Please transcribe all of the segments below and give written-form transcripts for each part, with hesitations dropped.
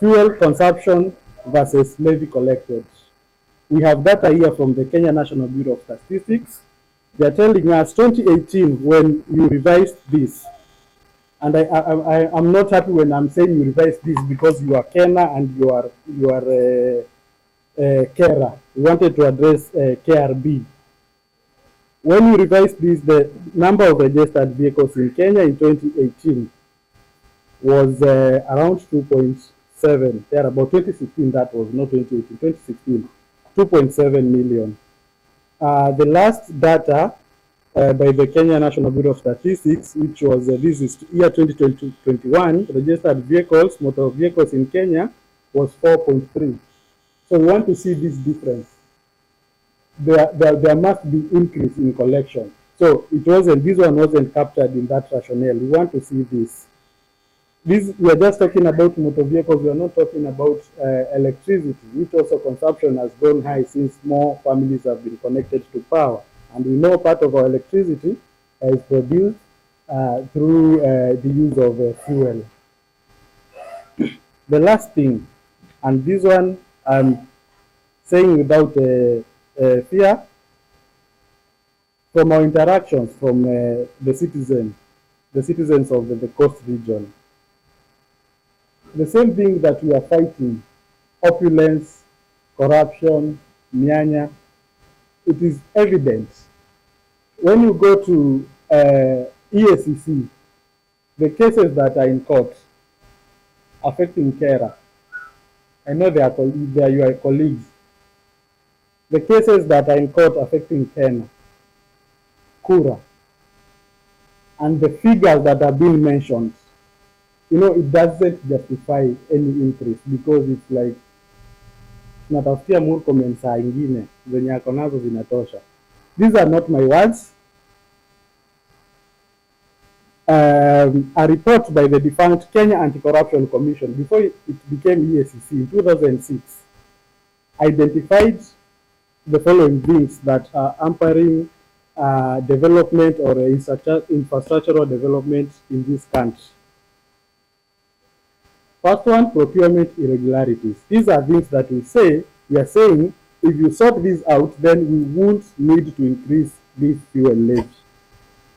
fuel consumption versus levy collected. We have data here from the Kenya National Bureau of Statistics. They are telling us 2018 when you revised this, and I'm not happy when I'm saying you revised this because you are Kenya and you are KERA. We wanted to address KRB. When you revised this, the number of registered vehicles in Kenya in 2018 was around 2.7. There about 2016, that was not 2018, 2016, 2.7 million. The last data by the Kenya National Bureau of Statistics, which was this is year 2021, registered vehicles, motor vehicles in Kenya was 4.3. So we want to see this difference. There must be increase in collection. So this one wasn't captured in that rationale. We want to see this. We are just talking about motor vehicles. We are not talking about electricity, which also consumption has gone high since more families have been connected to power. And we know part of our electricity is produced through the use of fuel. The last thing, and this one I'm saying without fear, from our interactions from the citizens of the coast region, the same thing that we are fighting, opulence, corruption, mianya, it is evident. When you go to EACC, the cases that are in court affecting KERA, I know they are your colleagues. The cases that are in court affecting Kenya, Kura, and the figures that are being mentioned, it doesn't justify any increase because it's like tunatafutia Murkomen saa ingine zenye ako nazo zinatosha. These are not my words. A report by the defunct Kenya Anti-Corruption Commission before it became EACC in 2006 identified the following things that are hampering development or infrastructural development in this country. First one, procurement irregularities. These are things that we are saying, if you sort these out, then we won't need to increase this fuel levy.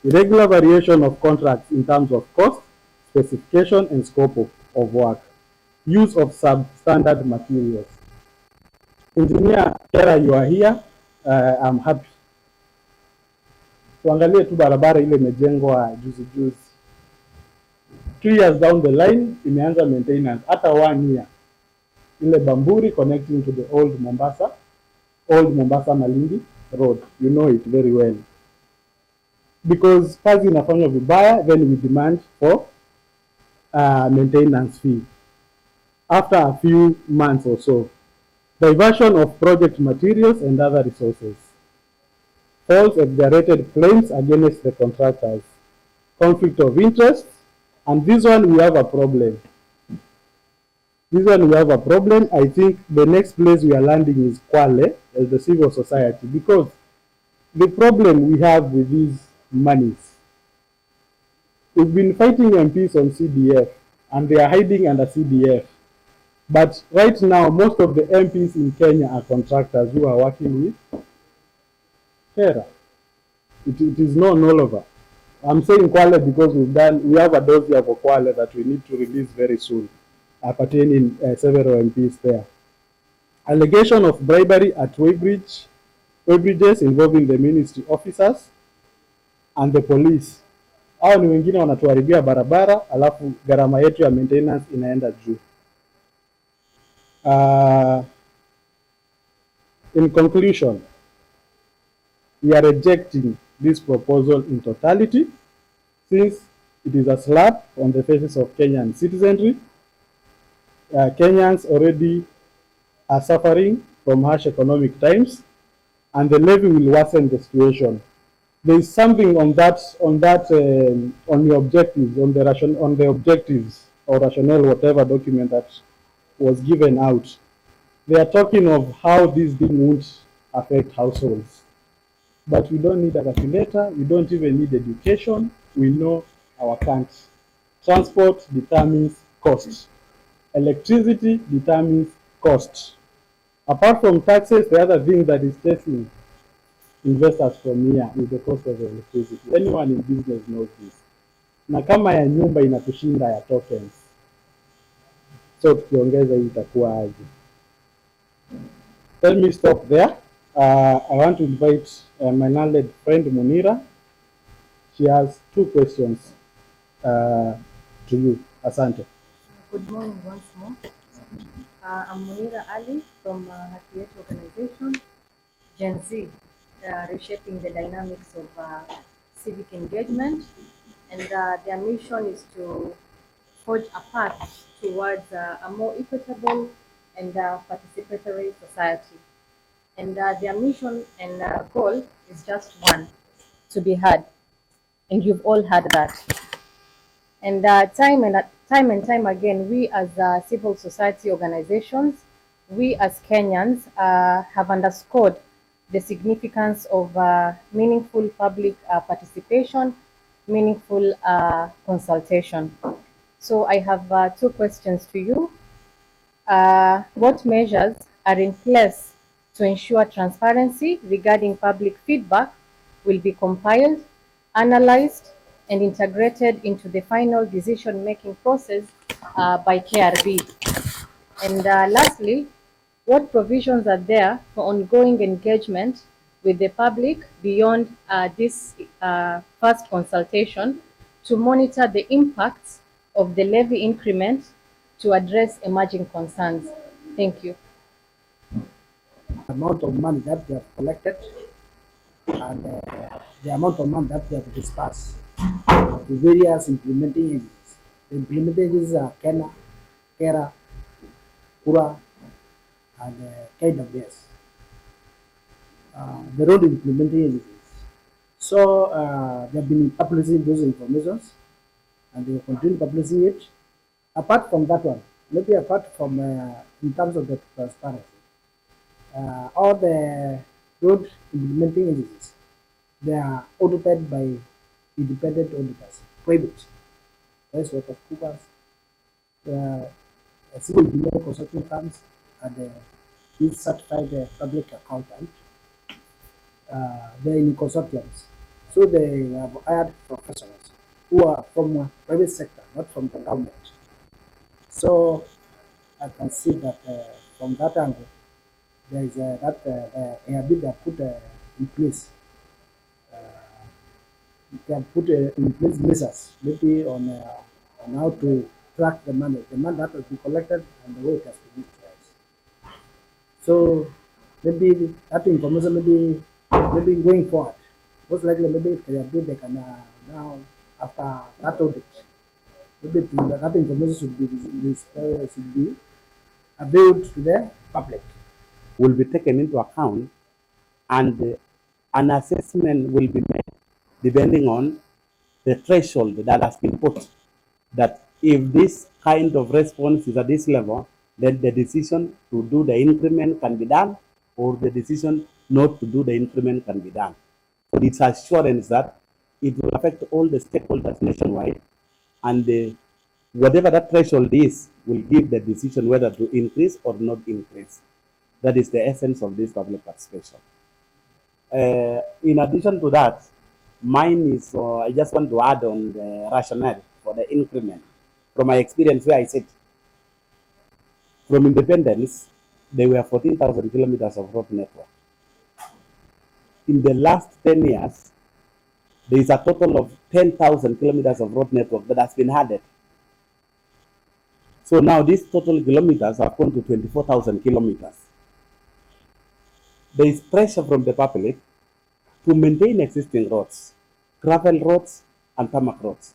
Irregular variation of contracts in terms of cost, specification, and scope of work. Use of substandard materials. Engineer Kera, you are here. I'm happy. Tuangalie tu barabara ile imejengwa juzi. 2 years down the line, imeanza maintenance. Hata 1 year. Ile Bamburi connecting to the old Mombasa Malindi road. You know it very well. Because kazi inafanywa vibaya, then we demand for maintenance fee. After a few months or so. Diversion of project materials and other resources. False exaggerated claims against the contractors. Conflict of interest. And this one we have a problem. I think the next place we are landing is Kwale as the civil society, because the problem we have with these monies, we've been fighting MPs on CDF and they are hiding under CDF. But right now, most of the MPs in Kenya are contractors who are working with KERA. It is known all over. I'm saying Kwale because we have a dossier for Kwale that we need to release very soon, pertaining several MPs there. Allegation of bribery at Weybridges involving the ministry officers and the police. Hao ni wengine wanatuharibia barabara, alafu gharama yetu ya maintenance inaenda juu. In conclusion, we are rejecting this proposal in totality, since it is a slap on the faces of Kenyan citizenry. Kenyans already are suffering from harsh economic times, and the levy will worsen the situation. There is something on your objectives, on the objectives or rationale, whatever document that was given out. They are talking of how this thing won't affect households. But we don't need a calculator, we don't even need education, we know our country. Transport determines cost. Electricity determines cost. Apart from taxes, the other thing that is chasing investors from here is the cost of electricity. Anyone in business knows this. Na kama ya nyumba inatushinda ya tokens, so tukiongeza hii itakuwa aje? Let me stop there. I want to invite my landlord friend Munira. She has two questions to you. Asante. Good morning once more. I'm Munira Ali from Hakiet Organization, Gen Z, reshaping the dynamics of civic engagement. And their mission is to forge a path towards a more equitable and participatory society. And their mission and goal is just one, to be heard. And you've all heard that. And time and time again, we as civil society organizations, we as Kenyans have underscored the significance of meaningful public participation, meaningful consultation. So I have two questions to you. What measures are in place to ensure transparency regarding public feedback will be compiled, analyzed, and integrated into the final decision-making process by KRB? And lastly, what provisions are there for ongoing engagement with the public beyond this first consultation to monitor the impacts of the levy increment to address emerging concerns? Thank you. Amount of money that they have collected and the amount of money that they have dispersed to various implementing agencies. The implementing agencies are Kena, Kera, Kura, and KWS. The road implementing agencies. So they have been publishing those informations and they will continue publishing it. Apart from that one, maybe apart from in terms of the transparency, all the road implementing agencies, they are audited by independent auditors, private. That's what of Coopers, civil engineering consulting firms, and these certified public accountant. They're in consortiums, so they have hired professionals who are from private sector, not from the government. So I can see that from that angle, there is that ARB they have put in place. They have put in place measures, maybe on how to track the money that has been collected and the way it has been utilized. So maybe that information, maybe going forward, most likely maybe if they can now after that audit, maybe that information should be available to the public. Will be taken into account, and an assessment will be made depending on the threshold that has been put, that if this kind of response is at this level, then the decision to do the increment can be done, or the decision not to do the increment can be done. But it's assurance that it will affect all the stakeholders nationwide, and whatever that threshold is will give the decision whether to increase or not increase. That is the essence of this public participation. In addition to that, mine is, I just want to add on the rationale for the increment. From my experience where I sit, from independence, there were 14,000 kilometers of road network. In the last 10 years, there is a total of 10,000 kilometers of road network that has been added. So now these total kilometers have gone to 24,000 kilometers. There is pressure from the public to maintain existing roads, gravel roads and tarmac roads.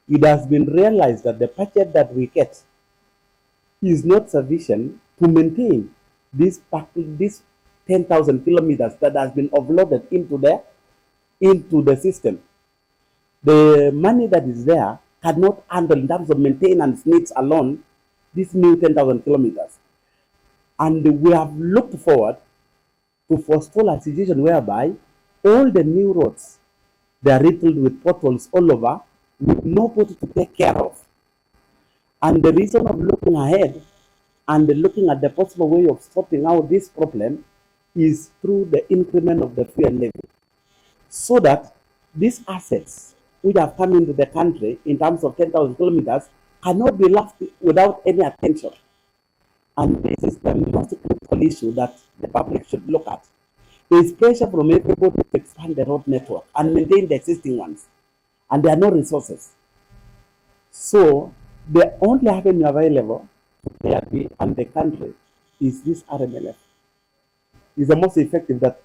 It has been realized that the budget that we get is not sufficient to maintain this 10,000 kilometers that has been offloaded into the system. The money that is there cannot handle in terms of maintenance needs alone these new 10,000 kilometers. And we have looked forward to forestall a situation whereby all the new roads, they are riddled with potholes all over, with nobody to take care of. And the reason of looking ahead and looking at the possible way of sorting out this problem is through the increment of the fuel levy, so that these assets which have come into the country in terms of 10,000 kilometers cannot be left without any attention. And this is the most critical issue that the public should look at. There is pressure from everybody to expand the road network and maintain the existing ones, and there are no resources. So the only avenue available to PRP and the country is this RMLF. Is the most effective that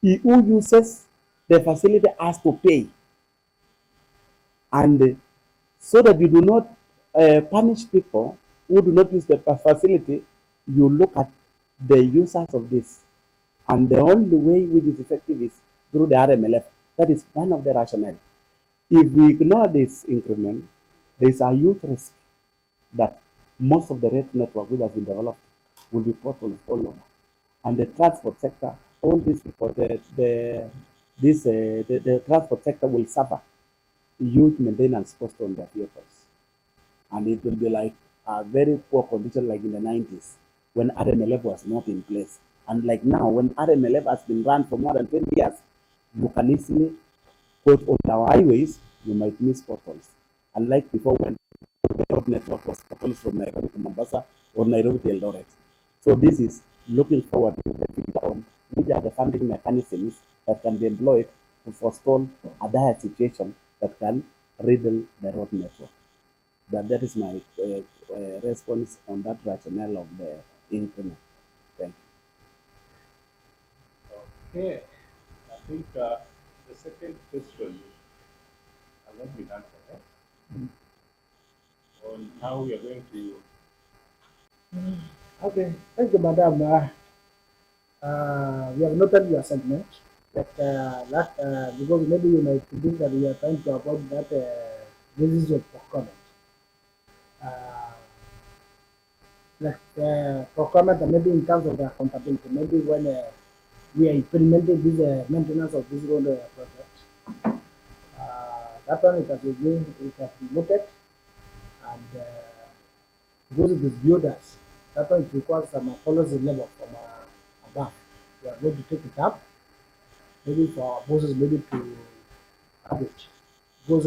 who uses the facility has to pay, and so that you do not punish people who do not use the facility, you look at the users of this, and the only way which is effective is through the RMLF. That is one of the rationale. If we ignore this increment, there is a huge risk that most of the rate network which has been developed will be potholes all over. And the transport sector, all these people, the transport sector will suffer huge maintenance cost on their vehicles. And it will be like a very poor condition like in the 90s when RMLF was not in place. And like now, when RMLF has been run for more than 20 years, you can easily put on our highways, you might miss potholes. Unlike before when the road network was potholes from Nairobi to Mombasa or Nairobi to Eldoret. So this is looking forward to the future on which are the funding mechanisms that can be employed to forestall a dire situation that can riddle the road network. That is my response on that rationale of the increment. Thank you. Okay, I think the second question has not been answered, on how we are going to. Okay, thank you, Madam. We have noted your sentiment because maybe you might think that we are trying to avoid that basis of procurement. Procurement and maybe in terms of the accountability, maybe when we are implementing this maintenance of this road project, that one it has been looked at, and because it is viewed as that one it requires some policy level from above. We are going to take it up, maybe for our bosses maybe to have it. Because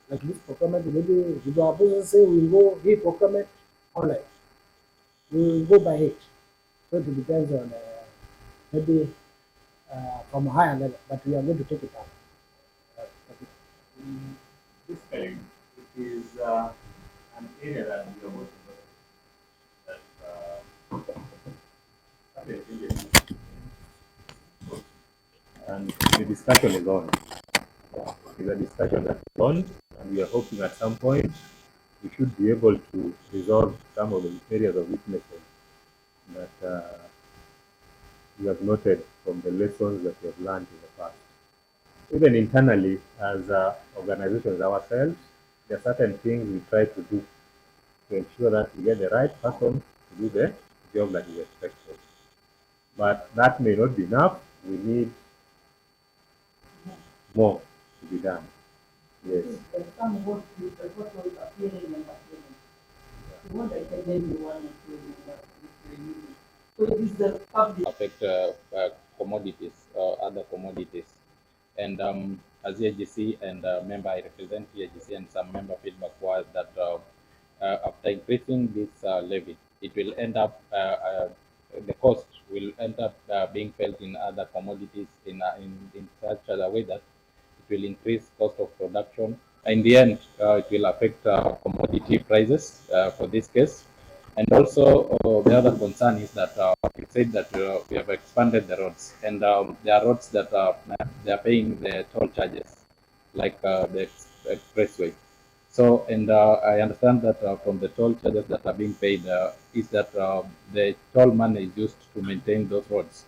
like this procurement, maybe if our bosses say we will go give procurement online, we will go by it. So it depends on maybe from a higher level, but we are going to take it up. This time, it is an area that we are working with. And the discussion is on. It's a discussion that is on, and we are hoping at some point we should be able to resolve some of the areas of weaknesses that we have noted from the lessons that we have learned in the past. Even internally, as organizations ourselves, there are certain things we try to do to ensure that we get the right person to do the job that is expected. But that may not be enough. We need more to be done. Yes. Affect commodities, other commodities. And as AGC and member, I represent AGC, and some member feedback was that after increasing this levy, it will end up, the cost will end up being felt in other commodities in such a way that it will increase cost of production. In the end, it will affect commodity prices for this case. And also, the other concern is that you said that we have expanded the roads, and there are roads that they are paying the toll charges, like the expressway. So, and I understand that from the toll charges that are being paid, is that the toll money is used to maintain those roads.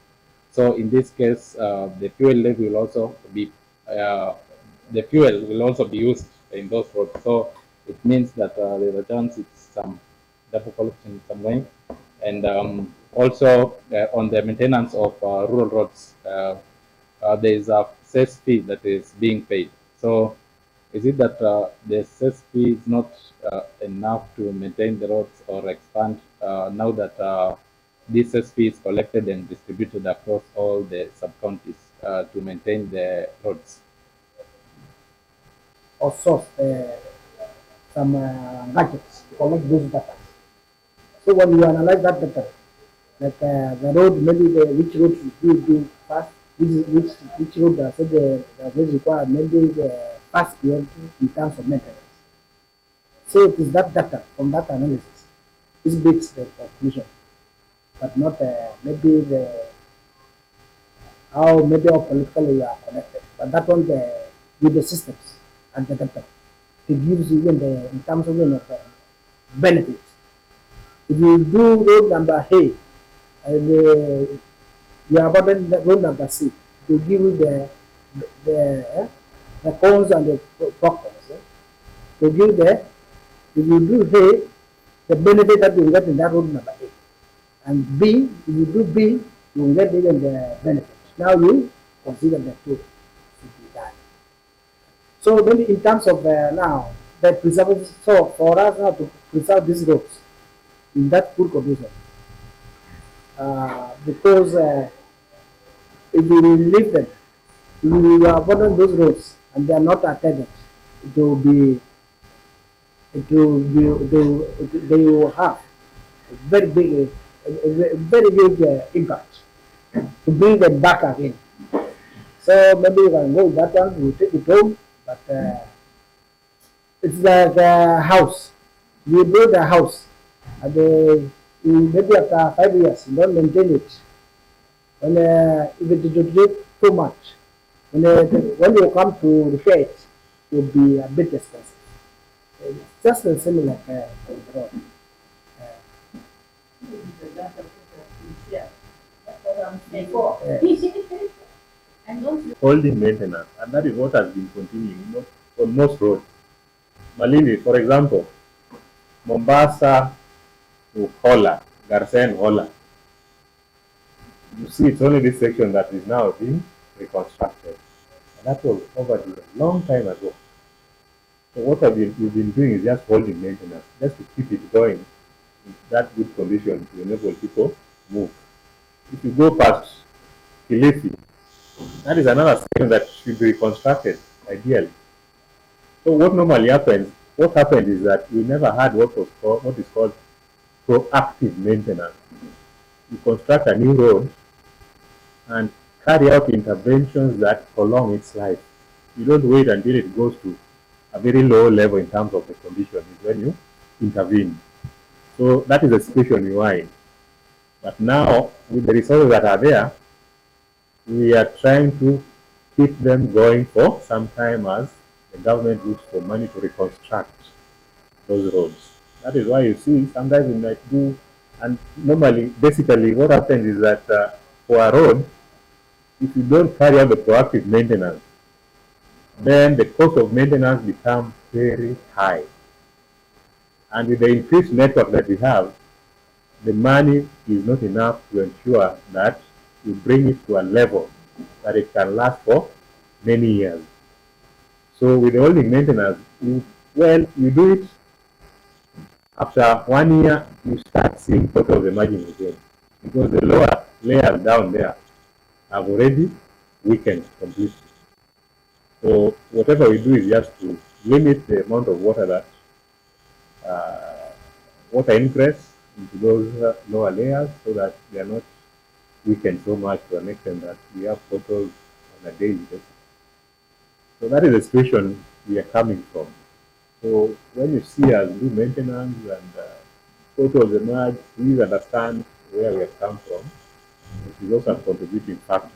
So, in this case, the fuel levy will also be the fuel will also be used in those roads. So, it means that the returns it's some double collection in some way, and also on the maintenance of rural roads, there is a cess fee that is being paid. So Is it that the cess fee is not enough to maintain the roads or expand now that this cess fee is collected and distributed across all the sub-counties to maintain the roads? Or source some gadgets to collect those data. So when you analyze that data, like the road, maybe which road you do fast, which road does require maybe the fast priority in terms of maintenance. So it is that data from that analysis this makes the conclusion, but not maybe the how maybe how politically you are connected, but that one with the systems and the data. It gives even the in terms of benefits. If you do road number A and you abandon the road number C, to give you the the cons and the pros. To give the if you do A, the benefit that you get in that road number A, and B, if you do B, you will get even the benefits. Now you consider the two should be done. So maybe in terms of now the preservation, so for us now to preserve these roads in that good condition, because if you leave them, if you abandon those roads and they are not attended, it will be, they will have a very big, a very big impact to bring them back again. So maybe you can go with that one, you take it home, but it's like a house. You build a house, and maybe after 5 years, you don't maintain it. And if it deteriorates too much, when you come to repair it, it will be a bit expensive. It's just the same like the road. Holding maintenance, and that is what has been continuing on most roads. Malindi, for example, Mombasa to Hola, Garsen Hola. You see, it's only this section that is now being reconstructed. And that was overdue a long time ago. So what we've been doing is just holding maintenance, just to keep it going in that good condition to enable people move. If you go past Kilifi, that is another section that should be reconstructed, ideally. So what normally happens, what happened is that we never had what is called proactive maintenance. You construct a new road and carry out interventions that prolong its life. You don't wait until it goes to a very low level in terms of the condition, is when you intervene. So that is the situation we are in. But now, with the resources that are there, we are trying to keep them going for some time as the government looks for money to reconstruct those roads. That is why you see sometimes we might do, and normally, basically, what happens is that for a road, if you don't carry out the proactive maintenance, then the cost of maintenance becomes very high. And with the increased network that we have, the money is not enough to ensure that you bring it to a level that it can last for many years. So with the holding maintenance, you do it. After 1 year, you start seeing potholes emerging again, because the lower layers down there have already weakened completely. So whatever we do is just to limit the amount of water that water ingress into those lower layers, so that they are not weakened so much to an extent that we have potholes on a daily basis. So that is the situation we are coming from. So when you see us do maintenance and potholes emerge, please understand where we have come from. It is also a contributing factor.